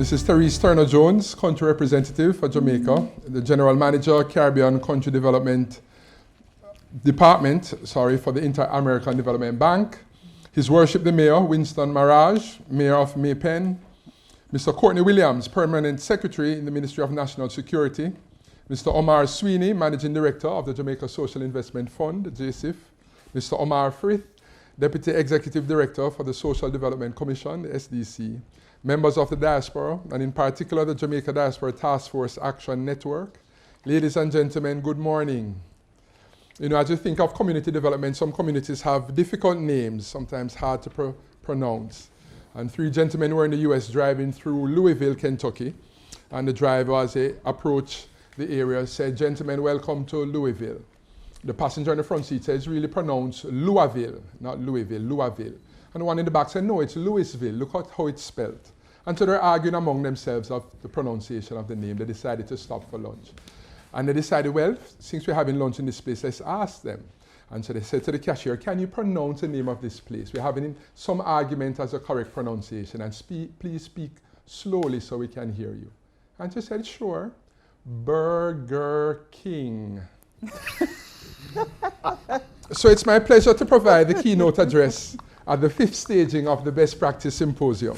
This is Therese Turner-Jones, Country Representative for Jamaica, the General Manager, Caribbean Country Development Department, for the Inter-American Development Bank. His Worship the Mayor, Winston Maraj, Mayor of Maypen. Mr. Courtney Williams, Permanent Secretary in the Ministry of National Security. Mr. Omar Sweeney, Managing Director of the Jamaica Social Investment Fund, JSIF. Mr. Omar Frith, Deputy Executive Director for the Social Development Commission, the SDC. Members of the diaspora, and in particular the Jamaica Diaspora Task Force Action Network. Ladies and gentlemen, good morning. You know, as you think of community development, some communities have difficult names, sometimes hard to pronounce. And three gentlemen were in the US driving through Louisville, Kentucky. And the driver, as they approached the area, said, "Gentlemen, welcome to Louisville." The passenger in the front seat said, "It's really pronounced Louisville, not Louisville, Louisville." And the one in the back said, "No, it's Louisville. Look at how it's spelled." And so they're arguing among themselves of the pronunciation of the name. They decided to stop for lunch. And they decided, well, since we're having lunch in this place, let's ask them. And so they said to the cashier, "Can you pronounce the name of this place? We're having some argument as a correct pronunciation, and please speak slowly so we can hear you." And she said, "Sure, Burger King." So it's my pleasure to provide the keynote address at the 5th staging of the Best Practice Symposium.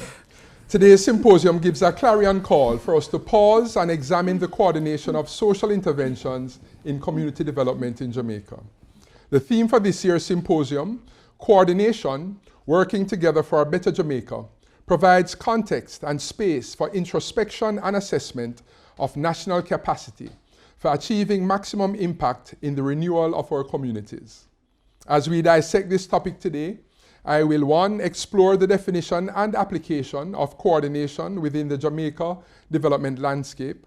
Today's symposium gives a clarion call for us to pause and examine the coordination of social interventions in community development in Jamaica. The theme for this year's symposium, Coordination, Working Together for a Better Jamaica, provides context and space for introspection and assessment of national capacity for achieving maximum impact in the renewal of our communities. As we dissect this topic today, I will, 1, explore the definition and application of coordination within the Jamaica development landscape.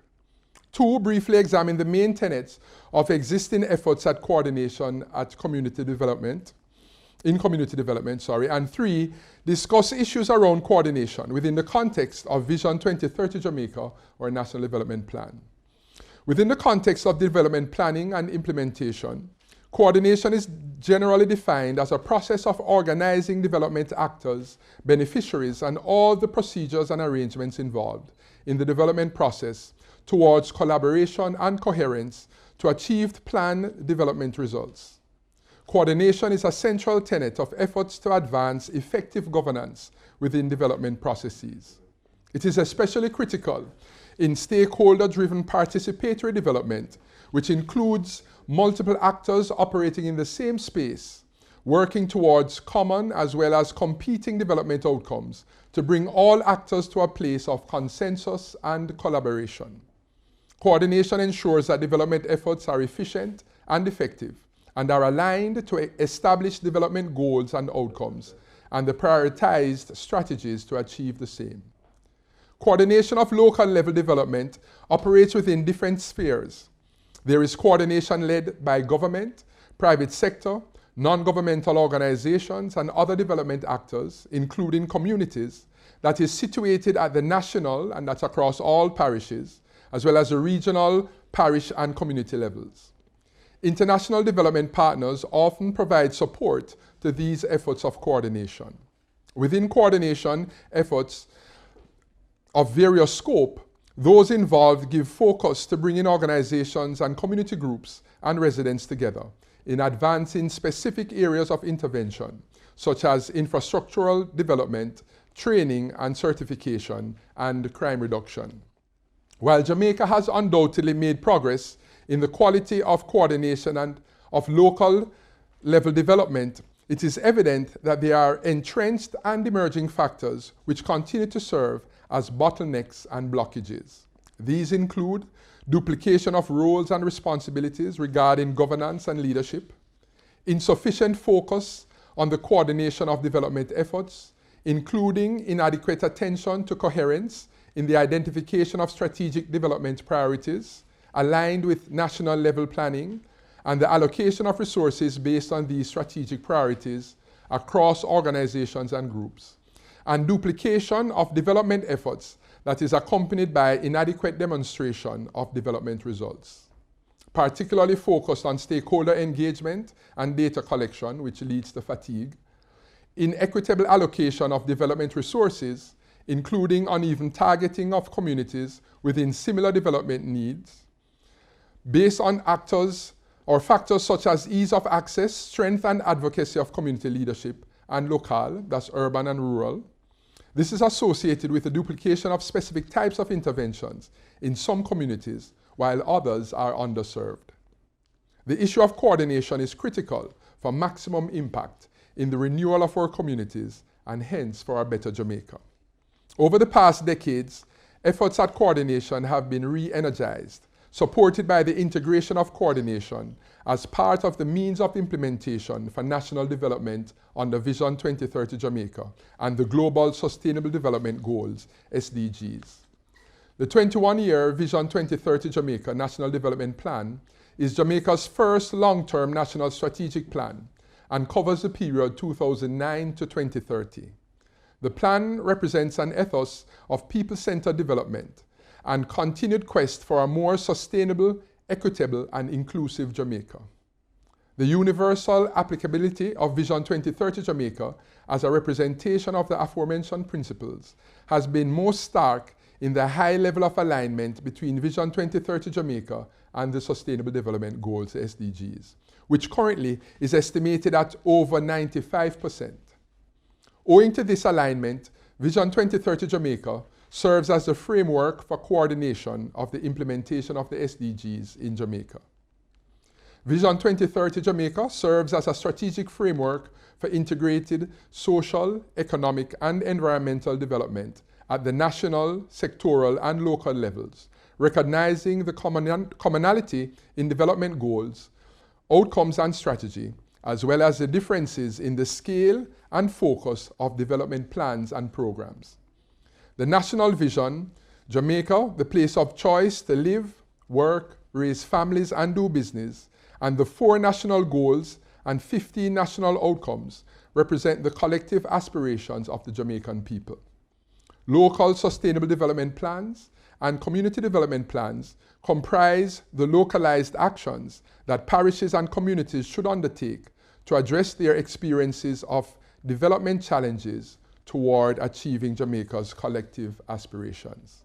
2, briefly examine the main tenets of existing efforts at coordination at community development, And 3, discuss issues around coordination within the context of Vision 2030 Jamaica, or National Development Plan. Within the context of development planning and implementation, coordination is generally defined as a process of organizing development actors, beneficiaries, and all the procedures and arrangements involved in the development process towards collaboration and coherence to achieve planned development results. Coordination is a central tenet of efforts to advance effective governance within development processes. It is especially critical in stakeholder-driven participatory development, which includes multiple actors operating in the same space, working towards common as well as competing development outcomes to bring all actors to a place of consensus and collaboration. Coordination ensures that development efforts are efficient and effective and are aligned to establish development goals and outcomes and the prioritized strategies to achieve the same. Coordination of local level development operates within different spheres. There is coordination led by government, private sector, non-governmental organizations, and other development actors, including communities, that is situated at the national, and that's across all parishes, as well as the regional, parish, and community levels. International development partners often provide support to these efforts of coordination. Within coordination efforts of various scope, those involved give focus to bringing organizations and community groups and residents together in advancing specific areas of intervention, such as infrastructural development, training and certification, and crime reduction. While Jamaica has undoubtedly made progress in the quality of coordination and of local level development, it is evident that there are entrenched and emerging factors which continue to serve as bottlenecks and blockages. These include duplication of roles and responsibilities regarding governance and leadership, insufficient focus on the coordination of development efforts, including inadequate attention to coherence in the identification of strategic development priorities aligned with national level planning, and the allocation of resources based on these strategic priorities across organizations and groups, and duplication of development efforts that is accompanied by inadequate demonstration of development results, particularly focused on stakeholder engagement and data collection, which leads to fatigue, inequitable allocation of development resources, including uneven targeting of communities within similar development needs, based on factors such as ease of access, strength and advocacy of community leadership, and local, that's urban and rural. This is associated with the duplication of specific types of interventions in some communities, while others are underserved. The issue of coordination is critical for maximum impact in the renewal of our communities and hence for a better Jamaica. Over the past decades, efforts at coordination have been re-energized, supported by the integration of coordination as part of the means of implementation for national development under Vision 2030 Jamaica and the Global Sustainable Development Goals, SDGs. The 21-year Vision 2030 Jamaica National Development Plan is Jamaica's first long-term national strategic plan and covers the period 2009 to 2030. The plan represents an ethos of people-centered development and continued quest for a more sustainable, equitable, and inclusive Jamaica. The universal applicability of Vision 2030 Jamaica as a representation of the aforementioned principles has been most stark in the high level of alignment between Vision 2030 Jamaica and the Sustainable Development Goals, SDGs, which currently is estimated at over 95%. Owing to this alignment, Vision 2030 Jamaica serves as the framework for coordination of the implementation of the SDGs in Jamaica. Vision 2030 Jamaica serves as a strategic framework for integrated social, economic, and environmental development at the national, sectoral, and local levels, recognizing the commonality in development goals, outcomes, and strategy, as well as the differences in the scale and focus of development plans and programs. The national vision, Jamaica, the place of choice to live, work, raise families, and do business, and the 4 national goals and 15 national outcomes represent the collective aspirations of the Jamaican people. Local sustainable development plans and community development plans comprise the localized actions that parishes and communities should undertake to address their experiences of development challenges toward achieving Jamaica's collective aspirations.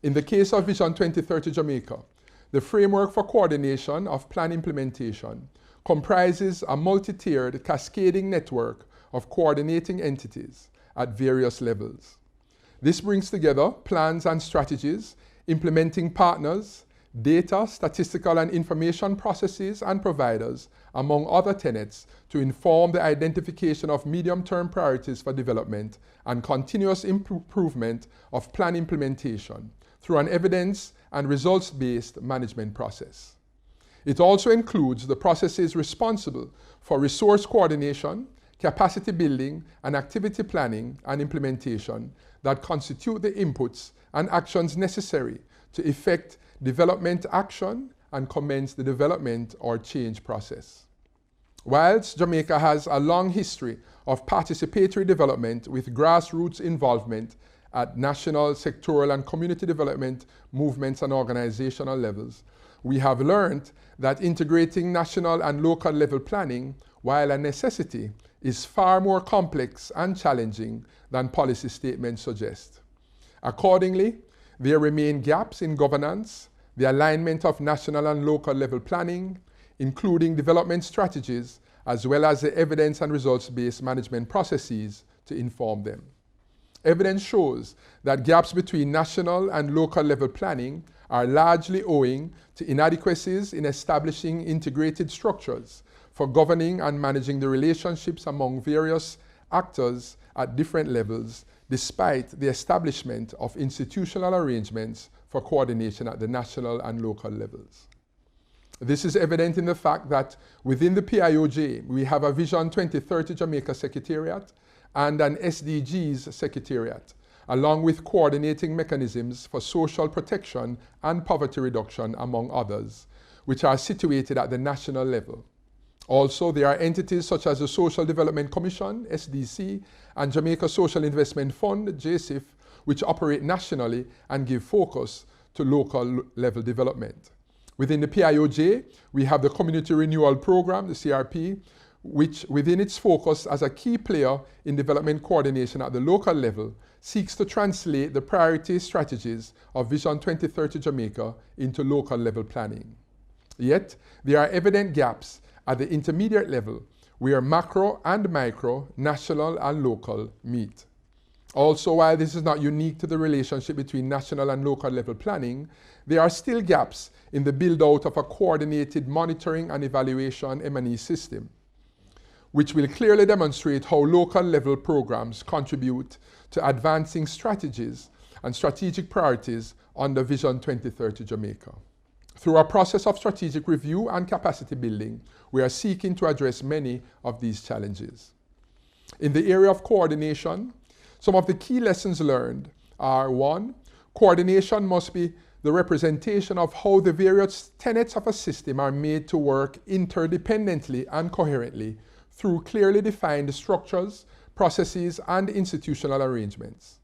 In the case of Vision 2030 Jamaica, the framework for coordination of plan implementation comprises a multi-tiered cascading network of coordinating entities at various levels. This brings together plans and strategies, implementing partners, data, statistical and information processes and providers, among other tenets, to inform the identification of medium-term priorities for development and continuous improvement of plan implementation through an evidence and results-based management process. It also includes the processes responsible for resource coordination, capacity building, and activity planning and implementation that constitute the inputs and actions necessary to effect development action and commence the development or change process. Whilst Jamaica has a long history of participatory development with grassroots involvement at national, sectoral, and community development movements and organizational levels, we have learned that integrating national and local level planning, while a necessity, is far more complex and challenging than policy statements suggest. Accordingly, there remain gaps in governance, the alignment of national and local level planning, including development strategies, as well as the evidence and results-based management processes to inform them. Evidence shows that gaps between national and local level planning are largely owing to inadequacies in establishing integrated structures for governing and managing the relationships among various actors at different levels, despite the establishment of institutional arrangements for coordination at the national and local levels. This is evident in the fact that within the PIOJ, we have a Vision 2030 Jamaica Secretariat and an SDGs Secretariat, along with coordinating mechanisms for social protection and poverty reduction, among others, which are situated at the national level. Also, there are entities such as the Social Development Commission, SDC, and Jamaica Social Investment Fund, JSIF, which operate nationally and give focus to local level development. Within the PIOJ, we have the Community Renewal Program, the CRP, which within its focus as a key player in development coordination at the local level, seeks to translate the priority strategies of Vision 2030 Jamaica into local level planning. Yet, there are evident gaps at the intermediate level where macro and micro, national and local meet. Also, while this is not unique to the relationship between national and local level planning, there are still gaps in the build-out of a coordinated monitoring and evaluation M&E system, which will clearly demonstrate how local level programs contribute to advancing strategies and strategic priorities under Vision 2030 Jamaica. Through a process of strategic review and capacity building, we are seeking to address many of these challenges. In the area of coordination, some of the key lessons learned are: 1, coordination must be the representation of how the various tenets of a system are made to work interdependently and coherently through clearly defined structures, processes, and institutional arrangements.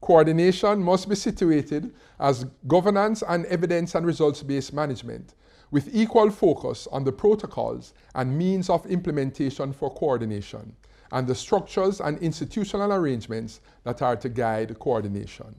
Coordination must be situated as governance and evidence and results-based management, with equal focus on the protocols and means of implementation for coordination, and the structures and institutional arrangements that are to guide coordination.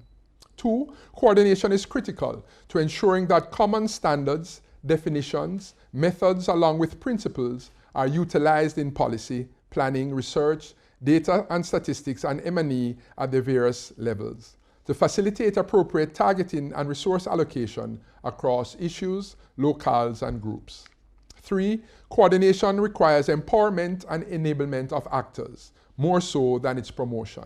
2, coordination is critical to ensuring that common standards, definitions, methods, along with principles are utilized in policy, planning, research, data and statistics, and M&E at the various levels to facilitate appropriate targeting and resource allocation across issues, locales, and groups. 3, coordination requires empowerment and enablement of actors, more so than its promotion.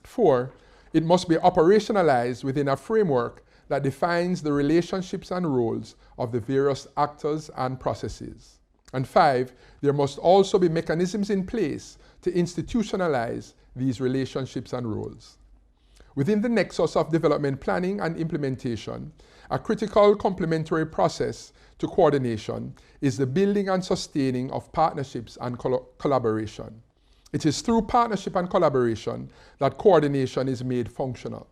4, it must be operationalized within a framework that defines the relationships and roles of the various actors and processes. And 5, there must also be mechanisms in place to institutionalize these relationships and roles. Within the nexus of development planning and implementation, a critical complementary process to coordination is the building and sustaining of partnerships and collaboration. It is through partnership and collaboration that coordination is made functional.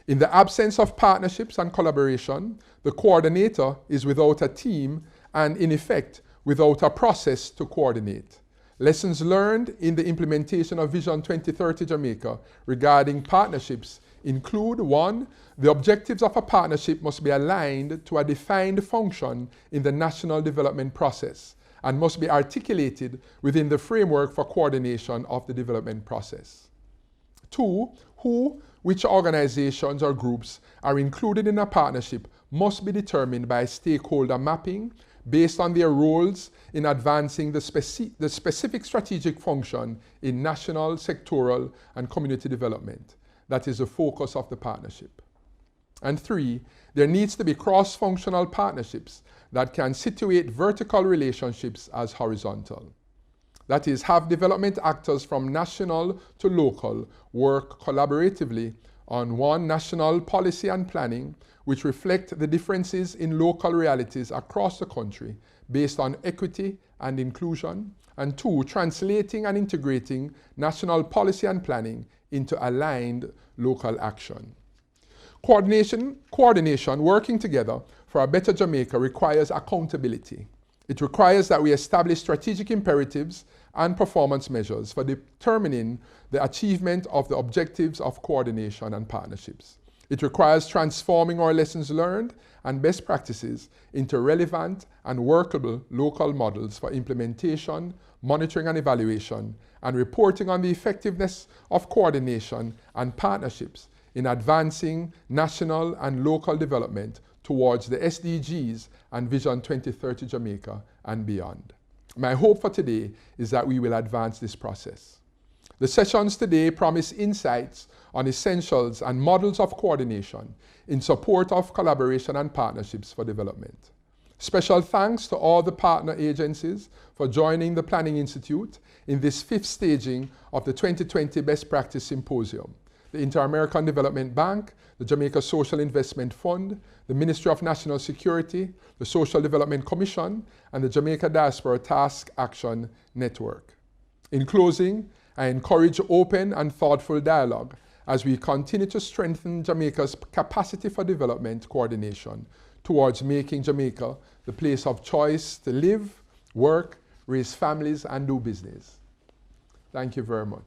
In the absence of partnerships and collaboration, the coordinator is without a team and, in effect, without a process to coordinate. Lessons learned in the implementation of Vision 2030 Jamaica regarding partnerships include: 1, the objectives of a partnership must be aligned to a defined function in the national development process and must be articulated within the framework for coordination of the development process. 2, which organizations or groups are included in a partnership must be determined by stakeholder mapping based on their roles in advancing the specific strategic function in national, sectoral, and community development. That is the focus of the partnership. And 3, there needs to be cross-functional partnerships that can situate vertical relationships as horizontal. That is, have development actors from national to local work collaboratively on one national policy and planning which reflect the differences in local realities across the country based on equity and inclusion, and 2, translating and integrating national policy and planning into aligned local action. Coordination, working together for a better Jamaica requires accountability. It requires that we establish strategic imperatives and performance measures for determining the achievement of the objectives of coordination and partnerships. It requires transforming our lessons learned and best practices into relevant and workable local models for implementation, monitoring and evaluation, and reporting on the effectiveness of coordination and partnerships in advancing national and local development towards the SDGs and Vision 2030 Jamaica and beyond. My hope for today is that we will advance this process. The sessions today promise insights on essentials and models of coordination in support of collaboration and partnerships for development. Special thanks to all the partner agencies for joining the Planning Institute in this 5th staging of the 2020 Best Practice Symposium. The Inter-American Development Bank, the Jamaica Social Investment Fund, the Ministry of National Security, the Social Development Commission, and the Jamaica Diaspora Task Action Network. In closing, I encourage open and thoughtful dialogue as we continue to strengthen Jamaica's capacity for development coordination towards making Jamaica the place of choice to live, work, raise families, and do business. Thank you very much.